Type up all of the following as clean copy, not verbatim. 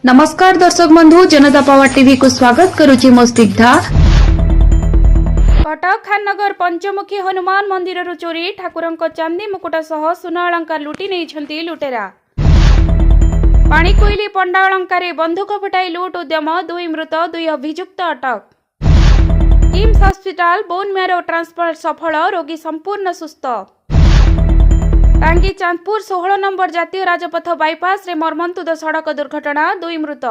नमस्कार दर्शक बंधु, जनता पावर टीवी को स्वागत करुछि मो स्निग्धा। कटक खाननगर पंचमुखी हनुमान मंदिर चोरी ठाकुरंक चांदी मुकुट सह सुना अलंकार लुटि नहीं लुटेरा। पाणीकोइली पंडा अलंकार बंधुक फटाई लुट उद्यम, 2 मृत 2 अभियुक्त अटक। KIMS hospital bone marrow transplant सफल, रोगी संपूर्ण सुस्थ। टांगी चांदपुर 16 नंबर जातीय राजपथ बाईपास रे मर्मन्तुद सड़क दुर्घटना, 2 मृत।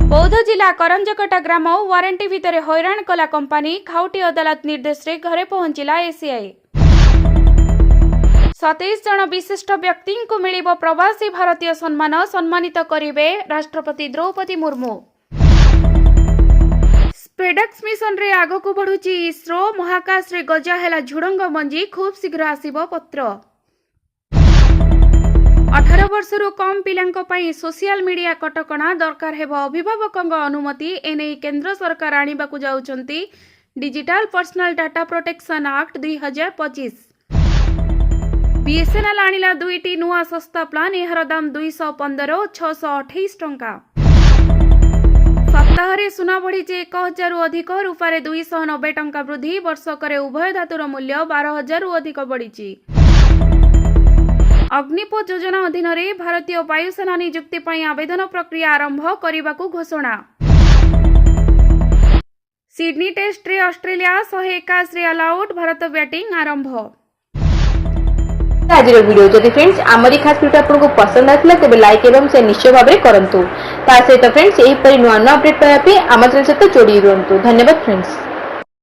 बौद्ध जिला करंजकटा ग्राम वारंटी भितर हैरान कला कंपानी, खाउटी अदालत निर्देश रे घरे पहुंचिला एसीआई। 27 जन विशिष्ट व्यक्ति को मिलिबो प्रवासी भारतीय सम्मान, सम्मानित करिवे राष्ट्रपति द्रौपदी मुर्मू। स्पेडेक्स मिशन रे आगो को बढ़ुची इसरो, महाकाश रे गजा हेला झुडंग मंजी, खूब शीघ्र आसीबो पत्र। 18 वर्षरू कम पिलांको पई सोशल मीडिया कटकणा, दरकार हेबो अभिभावकंग अनुमति। एने केंद्र सरकार आनिबाकू जाउछंती digital personal data protection act 2025। BSNL आनिला 2टी नुआ सस्ता प्लान, एहार दाम 215 और 628 टंका। सप्ताह सुना बढ़ी 1000 रु अधिक, रूपारे 290 टंका वृद्धि। वर्षकरे उभय धातुर मूल्य 12,000 रु अधिक बढ़ी। अग्निपथ योजना अधीन भारतीय वायुसेना नियुक्ति पर आवेदन प्रक्रिया आरंभ करने को घोषणा। सिडनी टेस्ट रे ऑस्ट्रेलिया 121 रे ऑल आउट, भारत बैटिंग आरंभ। आज वीडियो जदि फ्रेंड्स आमरी खास वीडियो आपको पसंद आसला तेज लाइक एवं से निश्चय भाव में करंतु। ता सहित फ्रेंड्स यही नुआ नुआ अपडेट पाइबा आम चैनल सहित जोड़ी रुहतु। धन्यवाद फ्रेंड्स।